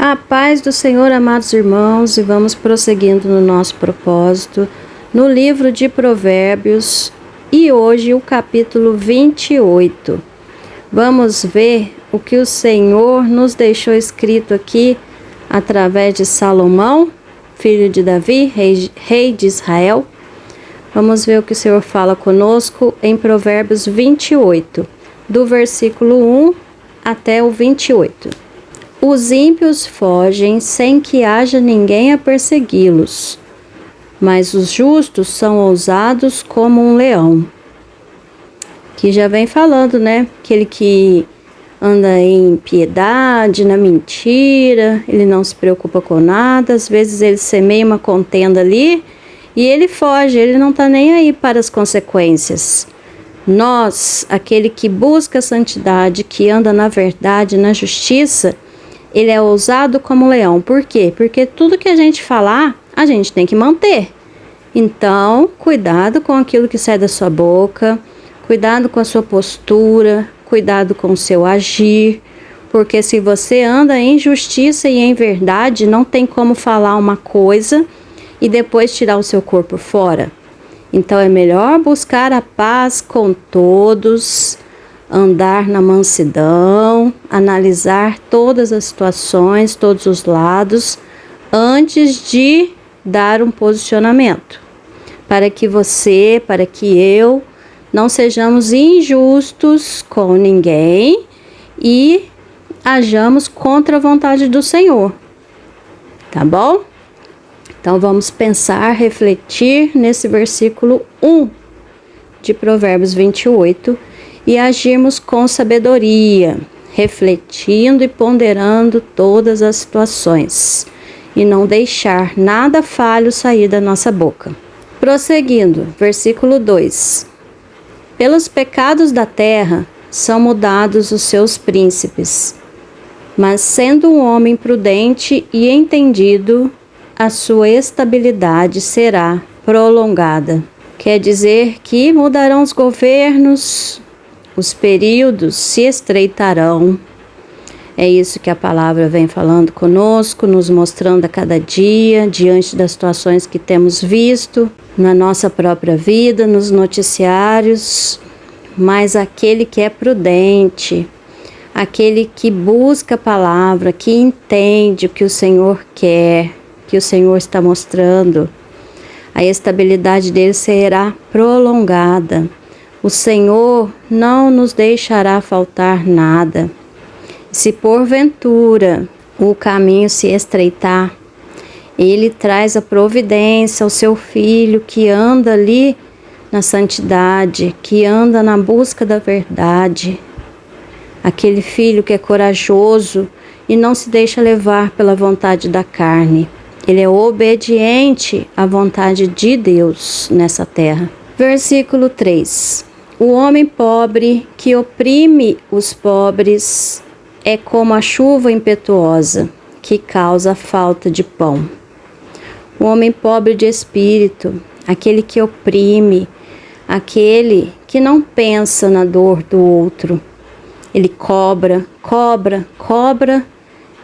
A paz do Senhor, amados irmãos, e vamos prosseguindo no nosso propósito, no livro de Provérbios, e hoje o capítulo 28. Vamos ver o que o Senhor nos deixou escrito aqui, através de Salomão, filho de Davi, rei de Israel. Vamos ver o que o Senhor fala conosco em Provérbios 28, do versículo 1 até o 28. Os ímpios fogem sem que haja ninguém a persegui-los, mas os justos são ousados como um leão. Que já vem falando, né? Aquele que anda em piedade, na mentira, ele não se preocupa com nada, às vezes ele semeia uma contenda ali e ele foge, ele não está nem aí para as consequências. Nós, aquele que busca a santidade, que anda na verdade, na justiça, ele é ousado como um leão. Por quê? Porque tudo que a gente falar, a gente tem que manter. Então, cuidado com aquilo que sai da sua boca, cuidado com a sua postura, cuidado com o seu agir, porque se você anda em justiça e em verdade, não tem como falar uma coisa e depois tirar o seu corpo fora. Então, é melhor buscar a paz com todos, andar na mansidão, analisar todas as situações, todos os lados, antes de dar um posicionamento, para que você, para que eu, não sejamos injustos com ninguém e hajamos contra a vontade do Senhor, tá bom? Então vamos pensar, refletir nesse versículo 1 de Provérbios 28, e agirmos com sabedoria, refletindo e ponderando todas as situações, e não deixar nada falho sair da nossa boca. Prosseguindo, versículo 2. Pelos pecados da terra são mudados os seus príncipes, mas sendo um homem prudente e entendido, a sua estabilidade será prolongada. Quer dizer que mudarão os governos, os períodos se estreitarão. É isso que a palavra vem falando conosco, nos mostrando a cada dia, diante das situações que temos visto na nossa própria vida, nos noticiários. Mas aquele que é prudente, aquele que busca a palavra, que entende o que o Senhor quer, que o Senhor está mostrando, a estabilidade dele será prolongada. O Senhor não nos deixará faltar nada. Se porventura o caminho se estreitar, Ele traz a providência ao seu filho que anda ali na santidade, que anda na busca da verdade. Aquele filho que é corajoso e não se deixa levar pela vontade da carne. Ele é obediente à vontade de Deus nessa terra. Versículo 3. O homem pobre que oprime os pobres é como a chuva impetuosa que causa falta de pão. O homem pobre de espírito, aquele que oprime, aquele que não pensa na dor do outro. Ele cobra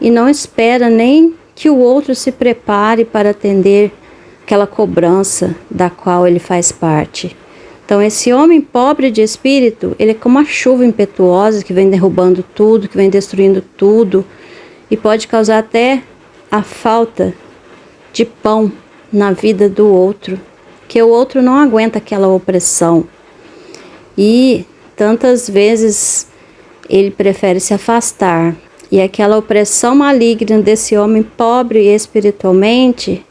e não espera nem que o outro se prepare para atender aquela cobrança da qual ele faz parte. Então, esse homem pobre de espírito, ele é como uma chuva impetuosa que vem derrubando tudo, que vem destruindo tudo e pode causar até a falta de pão na vida do outro, que o outro não aguenta aquela opressão. E tantas vezes ele prefere se afastar. E aquela opressão maligna desse homem pobre espiritualmente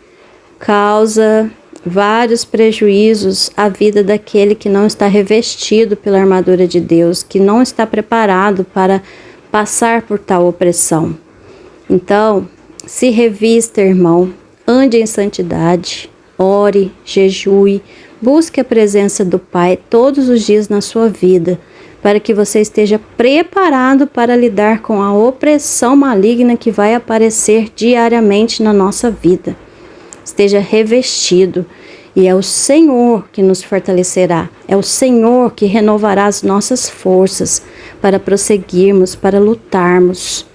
causa vários prejuízos à vida daquele que não está revestido pela armadura de Deus, que não está preparado para passar por tal opressão. Então, se revista, irmão, ande em santidade, ore, jejue, busque a presença do Pai todos os dias na sua vida, para que você esteja preparado para lidar com a opressão maligna que vai aparecer diariamente na nossa vida. Esteja revestido, e é o Senhor que nos fortalecerá, é o Senhor que renovará as nossas forças para prosseguirmos, para lutarmos,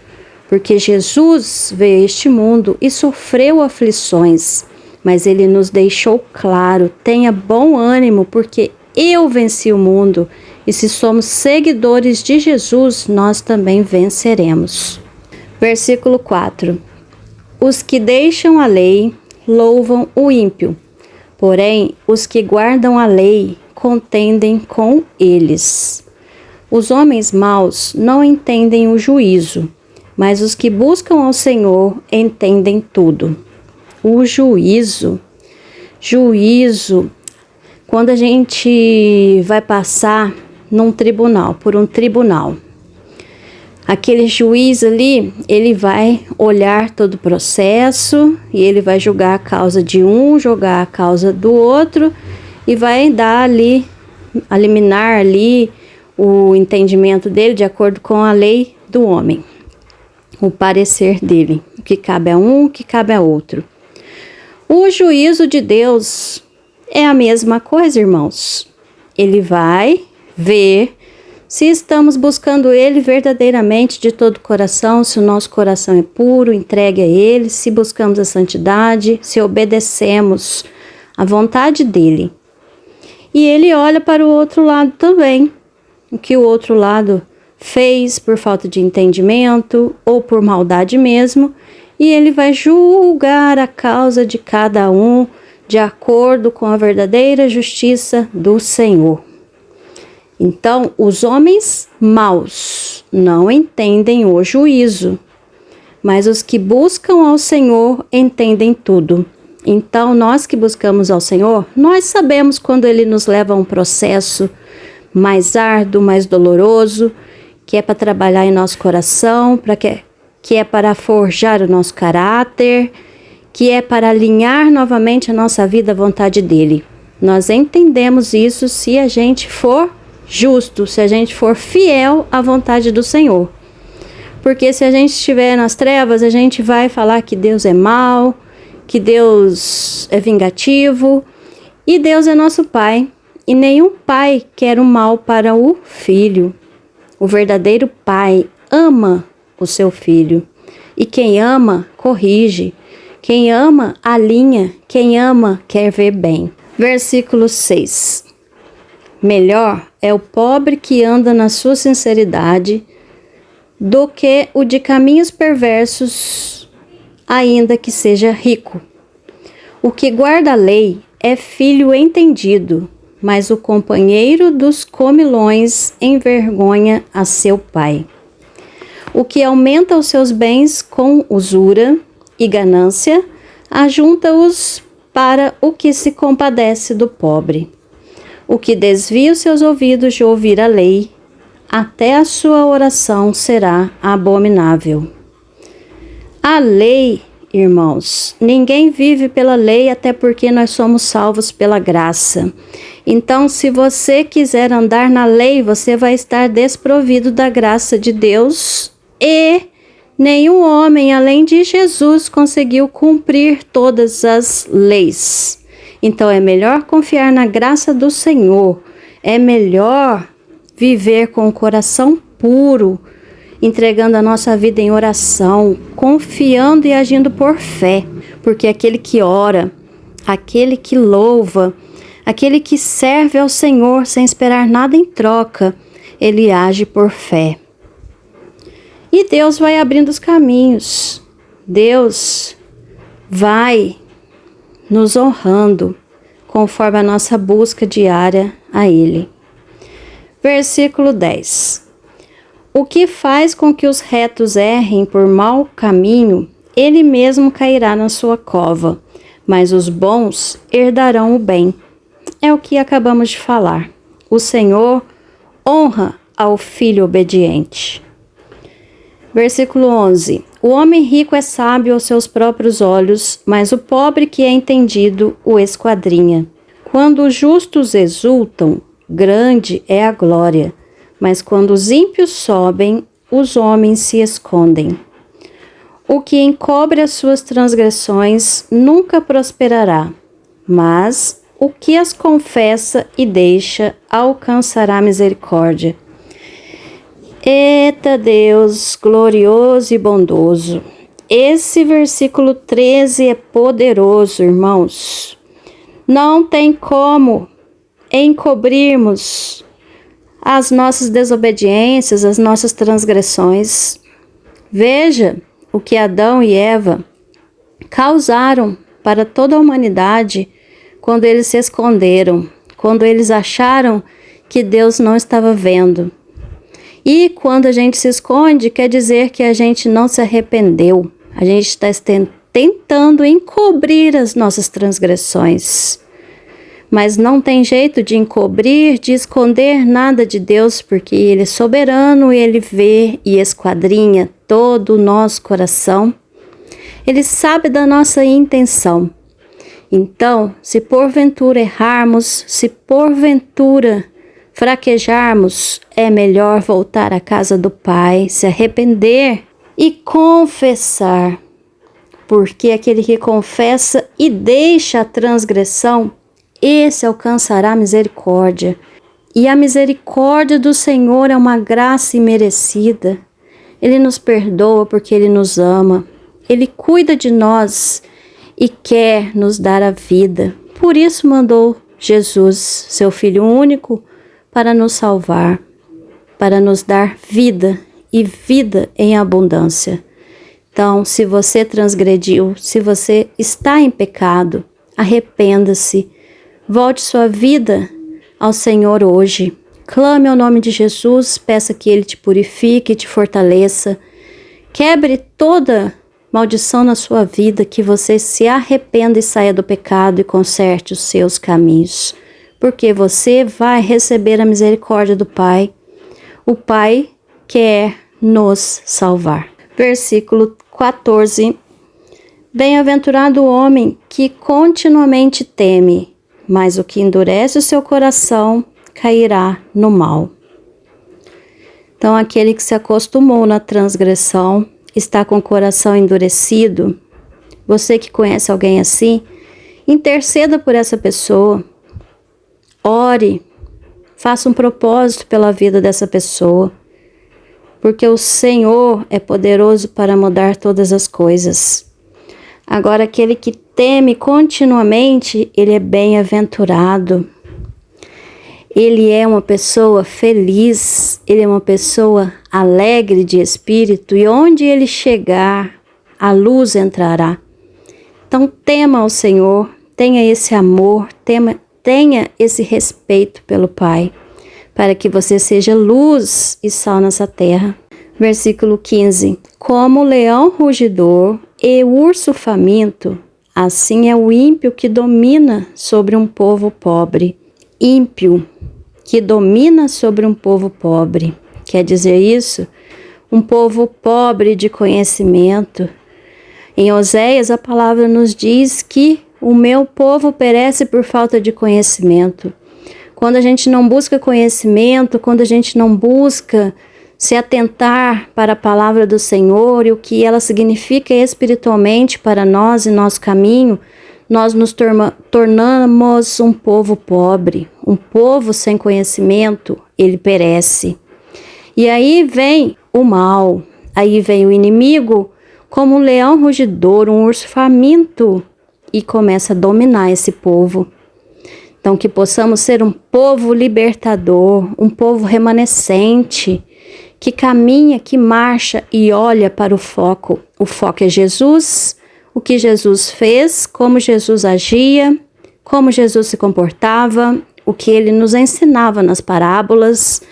porque Jesus veio a este mundo e sofreu aflições, mas ele nos deixou claro: tenha bom ânimo, porque eu venci o mundo, e se somos seguidores de Jesus, nós também venceremos. Versículo 4. Os que deixam a lei louvam o ímpio, porém os que guardam a lei contendem com eles. Os homens maus não entendem o juízo, mas os que buscam ao Senhor entendem tudo. O juízo, quando a gente vai passar por um tribunal, aquele juiz ali, ele vai olhar todo o processo e ele vai julgar a causa de um, julgar a causa do outro e vai dar ali, liminar ali o entendimento dele de acordo com a lei do homem, o parecer dele, o que cabe a um, o que cabe a outro. O juízo de Deus é a mesma coisa, irmãos. Ele vai ver se estamos buscando Ele verdadeiramente de todo o coração, se o nosso coração é puro, entregue a Ele, se buscamos a santidade, se obedecemos à vontade dEle. E Ele olha para o outro lado também, o que o outro lado fez por falta de entendimento ou por maldade mesmo, e Ele vai julgar a causa de cada um de acordo com a verdadeira justiça do Senhor. Então, os homens maus não entendem o juízo, mas os que buscam ao Senhor entendem tudo. Então, nós que buscamos ao Senhor, nós sabemos quando Ele nos leva a um processo mais árduo, mais doloroso, que é para trabalhar em nosso coração, que é para forjar o nosso caráter, que é para alinhar novamente a nossa vida à vontade dEle. Nós entendemos isso se a gente for justo, se a gente for fiel à vontade do Senhor. Porque se a gente estiver nas trevas, a gente vai falar que Deus é mau, que Deus é vingativo, e Deus é nosso Pai. E nenhum pai quer o mal para o filho. O verdadeiro pai ama o seu filho. E quem ama, corrige. Quem ama, alinha. Quem ama, quer ver bem. Versículo 6. Melhor é o pobre que anda na sua sinceridade do que o de caminhos perversos, ainda que seja rico. O que guarda a lei é filho entendido, mas o companheiro dos comilões envergonha a seu pai. O que aumenta os seus bens com usura e ganância, ajunta-os para o que se compadece do pobre. O que desvia os seus ouvidos de ouvir a lei, até a sua oração será abominável. A lei, irmãos, ninguém vive pela lei, até porque nós somos salvos pela graça. Então, se você quiser andar na lei, você vai estar desprovido da graça de Deus, e nenhum homem, além de Jesus, conseguiu cumprir todas as leis. Então, é melhor confiar na graça do Senhor, é melhor viver com o coração puro, entregando a nossa vida em oração, confiando e agindo por fé, porque aquele que ora, aquele que louva, aquele que serve ao Senhor sem esperar nada em troca, ele age por fé. E Deus vai abrindo os caminhos, Deus vai nos honrando conforme a nossa busca diária a Ele. Versículo 10. O que faz com que os retos errem por mau caminho, ele mesmo cairá na sua cova, mas os bons herdarão o bem. É o que acabamos de falar. O Senhor honra ao filho obediente. Versículo 11. O homem rico é sábio aos seus próprios olhos, mas o pobre que é entendido o esquadrinha. Quando os justos exultam, grande é a glória, mas quando os ímpios sobem, os homens se escondem. O que encobre as suas transgressões nunca prosperará, mas o que as confessa e deixa alcançará misericórdia. Eita Deus, glorioso e bondoso. Esse versículo 13 é poderoso, irmãos. Não tem como encobrirmos as nossas desobediências, as nossas transgressões. Veja o que Adão e Eva causaram para toda a humanidade quando eles se esconderam, quando eles acharam que Deus não estava vendo. E quando a gente se esconde, quer dizer que a gente não se arrependeu. A gente está tentando encobrir as nossas transgressões. Mas não tem jeito de encobrir, de esconder nada de Deus, porque Ele é soberano, Ele vê e esquadrinha todo o nosso coração. Ele sabe da nossa intenção. Então, se porventura errarmos, se porventura fraquejarmos, é melhor voltar à casa do Pai, se arrepender e confessar. Porque aquele que confessa e deixa a transgressão, esse alcançará a misericórdia. E a misericórdia do Senhor é uma graça imerecida. Ele nos perdoa porque Ele nos ama. Ele cuida de nós e quer nos dar a vida. Por isso mandou Jesus, seu Filho único, para nos salvar, para nos dar vida e vida em abundância. Então, se você transgrediu, se você está em pecado, arrependa-se. Volte sua vida ao Senhor hoje. Clame ao nome de Jesus, peça que Ele te purifique, te fortaleça. Quebre toda maldição na sua vida, que você se arrependa e saia do pecado e conserte os seus caminhos. Porque você vai receber a misericórdia do Pai. O Pai quer nos salvar. Versículo 14. Bem-aventurado o homem que continuamente teme, mas o que endurece o seu coração cairá no mal. Então, aquele que se acostumou na transgressão, está com o coração endurecido, você que conhece alguém assim, interceda por essa pessoa, ore, faça um propósito pela vida dessa pessoa, porque o Senhor é poderoso para mudar todas as coisas. Agora, aquele que teme continuamente, ele é bem-aventurado. Ele é uma pessoa feliz, ele é uma pessoa alegre de espírito, e onde ele chegar, a luz entrará. Então, tema ao Senhor, tenha esse amor, tenha esse respeito pelo Pai, para que você seja luz e sal nessa terra. Versículo 15. Como o leão rugidor e o urso faminto, assim é o ímpio que domina sobre um povo pobre. Ímpio que domina sobre um povo pobre. Quer dizer isso? Um povo pobre de conhecimento. Em Oséias, a palavra nos diz que o meu povo perece por falta de conhecimento. Quando a gente não busca conhecimento, quando a gente não busca se atentar para a palavra do Senhor e o que ela significa espiritualmente para nós e nosso caminho, nós nos tornamos um povo pobre, um povo sem conhecimento, ele perece. E aí vem o mal, aí vem o inimigo como um leão rugidor, um urso faminto, e começa a dominar esse povo. Então, que possamos ser um povo libertador, um povo remanescente, que caminha, que marcha e olha para o foco. O foco é Jesus, o que Jesus fez, como Jesus agia, como Jesus se comportava, o que ele nos ensinava nas parábolas,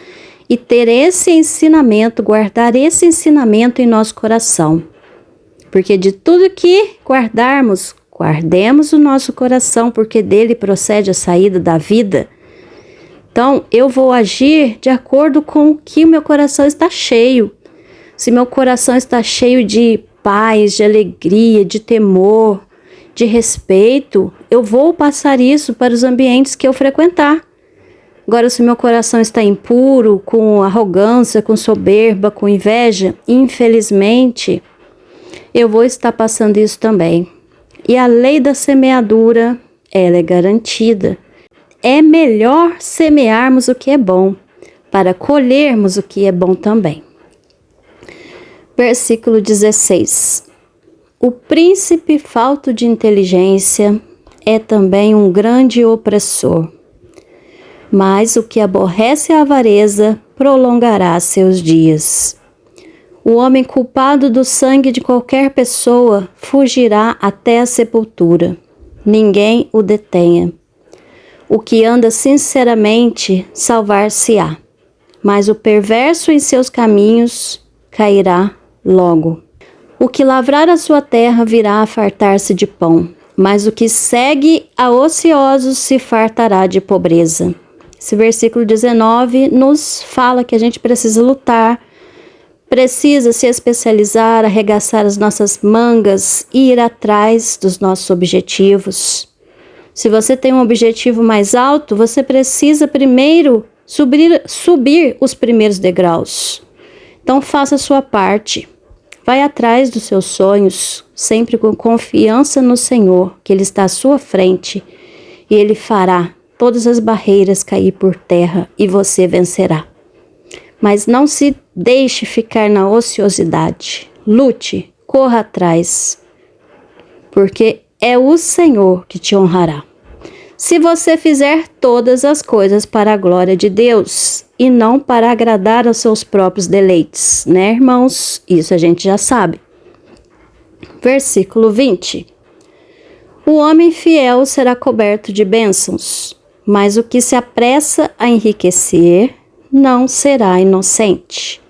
e ter esse ensinamento, guardar esse ensinamento em nosso coração. Porque de tudo que guardemos o nosso coração, porque dele procede a saída da vida. Então, eu vou agir de acordo com o que o meu coração está cheio. Se meu coração está cheio de paz, de alegria, de temor, de respeito, eu vou passar isso para os ambientes que eu frequentar. Agora, se meu coração está impuro, com arrogância, com soberba, com inveja, infelizmente, eu vou estar passando isso também. E a lei da semeadura, ela é garantida. É melhor semearmos o que é bom, para colhermos o que é bom também. Versículo 16. O príncipe falto de inteligência é também um grande opressor, mas o que aborrece a avareza prolongará seus dias. O homem culpado do sangue de qualquer pessoa fugirá até a sepultura. Ninguém o detenha. O que anda sinceramente salvar-se-á, mas o perverso em seus caminhos cairá logo. O que lavrar a sua terra virá a fartar-se de pão, mas o que segue a ociosos se fartará de pobreza. Esse versículo 19 nos fala que a gente precisa lutar, precisa se especializar, arregaçar as nossas mangas e ir atrás dos nossos objetivos. Se você tem um objetivo mais alto, você precisa primeiro subir os primeiros degraus. Então faça a sua parte. Vai atrás dos seus sonhos, sempre com confiança no Senhor, que Ele está à sua frente e Ele fará todas as barreiras cair por terra e você vencerá. Mas não se deixe ficar na ociosidade. Lute, corra atrás, porque é o Senhor que te honrará. Se você fizer todas as coisas para a glória de Deus e não para agradar aos seus próprios deleites, né, irmãos? Isso a gente já sabe. Versículo 20. O homem fiel será coberto de bênçãos, mas o que se apressa a enriquecer não será inocente.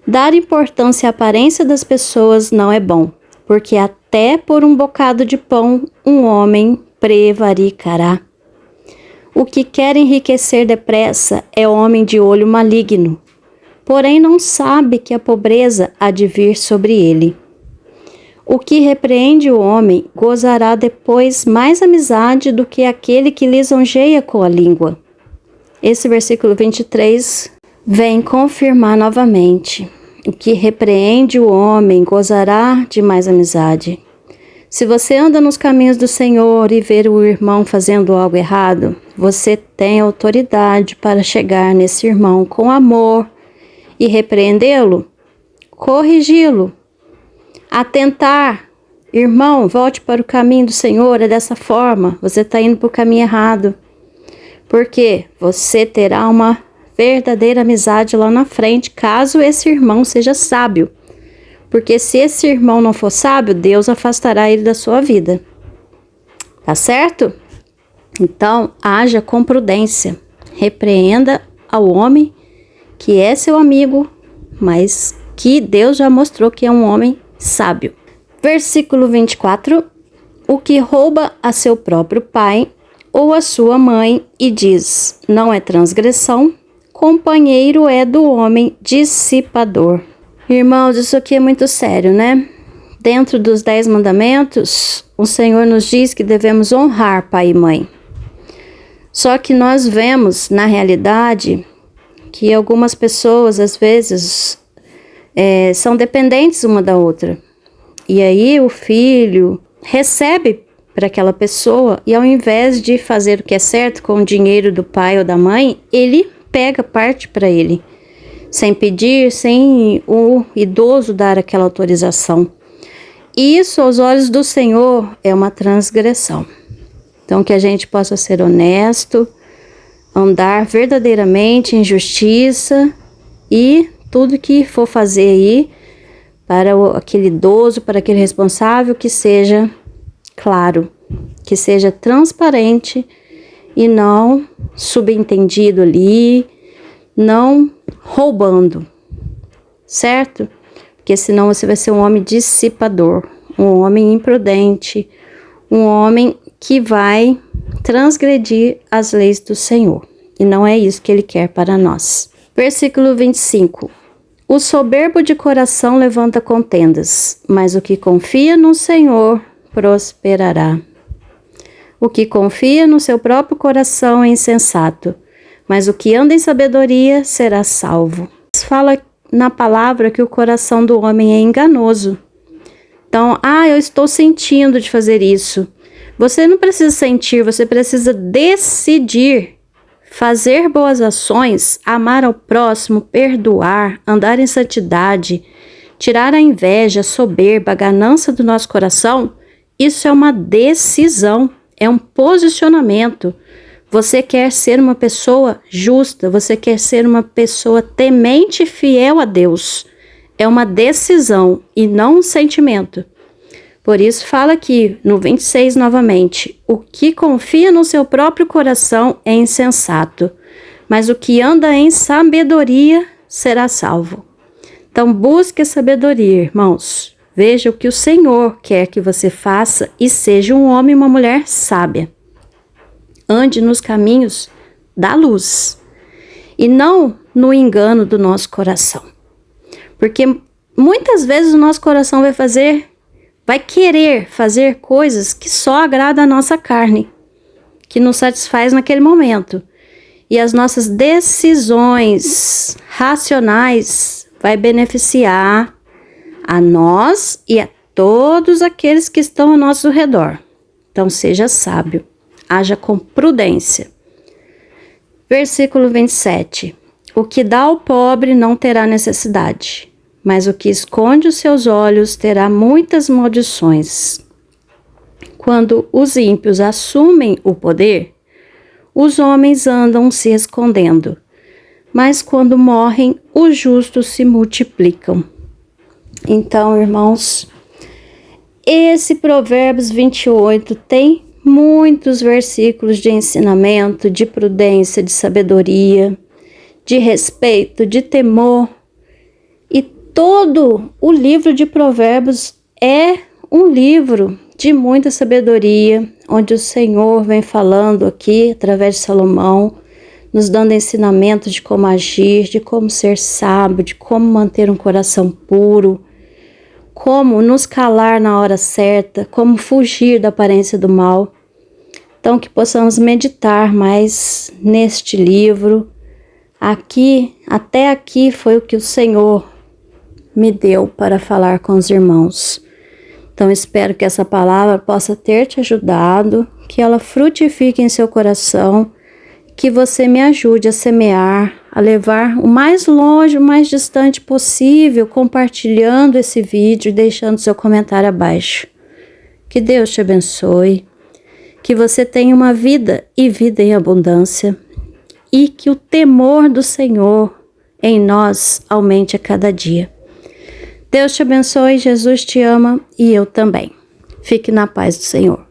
Dar importância à aparência das pessoas não é bom, porque até por um bocado de pão um homem prevaricará. O que quer enriquecer depressa é homem de olho maligno, porém não sabe que a pobreza há de vir sobre ele. O que repreende o homem gozará depois mais amizade do que aquele que lisonjeia com a língua. Esse versículo 23 vem confirmar novamente. O que repreende o homem gozará de mais amizade. Se você anda nos caminhos do Senhor e ver o irmão fazendo algo errado, você tem autoridade para chegar nesse irmão com amor e repreendê-lo, corrigi-lo, atentar. Irmão, volte para o caminho do Senhor, é dessa forma, você está indo para o caminho errado. Porque você terá uma verdadeira amizade lá na frente, caso esse irmão seja sábio. Porque se esse irmão não for sábio, Deus afastará ele da sua vida. Tá certo? Então, haja com prudência. Repreenda ao homem que é seu amigo, mas que Deus já mostrou que é um homem sábio. Versículo 24. O que rouba a seu próprio pai ou a sua mãe e diz, não é transgressão, companheiro é do homem dissipador. Irmãos, isso aqui é muito sério, né? Dentro dos 10 mandamentos, o Senhor nos diz que devemos honrar pai e mãe. Só que nós vemos, na realidade, que algumas pessoas, às vezes, são dependentes uma da outra. E aí o filho recebe para aquela pessoa e ao invés de fazer o que é certo com o dinheiro do pai ou da mãe, ele pega parte para ele. Sem pedir, sem o idoso dar aquela autorização. Isso, aos olhos do Senhor, é uma transgressão. Então, que a gente possa ser honesto, andar verdadeiramente em justiça e tudo que for fazer aí para aquele idoso, para aquele responsável, que seja claro, que seja transparente e não subentendido ali, não roubando, certo? Porque senão você vai ser um homem dissipador, um homem imprudente, um homem que vai transgredir as leis do Senhor. E não é isso que Ele quer para nós. Versículo 25. O soberbo de coração levanta contendas, mas o que confia no Senhor prosperará. O que confia no seu próprio coração é insensato, mas o que anda em sabedoria será salvo. Fala na palavra que o coração do homem é enganoso. Então, eu estou sentindo de fazer isso. Você não precisa sentir, você precisa decidir. Fazer boas ações, amar ao próximo, perdoar, andar em santidade, Tirar a inveja, a soberba, a ganância do nosso coração, isso é uma decisão, é um posicionamento. Você quer ser uma pessoa justa, você quer ser uma pessoa temente e fiel a Deus. É uma decisão e não um sentimento. Por isso fala aqui no 26 novamente, o que confia no seu próprio coração é insensato, mas o que anda em sabedoria será salvo. Então busque a sabedoria, irmãos. Veja o que o Senhor quer que você faça e seja um homem e uma mulher sábia. Ande nos caminhos da luz e não no engano do nosso coração. Porque muitas vezes o nosso coração vai querer fazer coisas que só agradam a nossa carne, que nos satisfaz naquele momento. E as nossas decisões racionais vai beneficiar a nós e a todos aqueles que estão ao nosso redor. Então seja sábio, haja com prudência. Versículo 27. O que dá ao pobre não terá necessidade, mas o que esconde os seus olhos terá muitas maldições. Quando os ímpios assumem o poder, os homens andam se escondendo, mas quando morrem, os justos se multiplicam. Então, irmãos, esse Provérbios 28 tem muitos versículos de ensinamento, de prudência, de sabedoria, de respeito, de temor. E todo o livro de Provérbios é um livro de muita sabedoria, onde o Senhor vem falando aqui, através de Salomão, nos dando ensinamentos de como agir, de como ser sábio, de como manter um coração puro, como nos calar na hora certa, como fugir da aparência do mal. Então, que possamos meditar mais neste livro. Até aqui foi o que o Senhor me deu para falar com os irmãos. Então, espero que essa palavra possa ter te ajudado, que ela frutifique em seu coração, que você me ajude a semear, a levar o mais longe, o mais distante possível, compartilhando esse vídeo e deixando seu comentário abaixo. Que Deus te abençoe, que você tenha uma vida e vida em abundância, e que o temor do Senhor em nós aumente a cada dia. Deus te abençoe, Jesus te ama e eu também. Fique na paz do Senhor.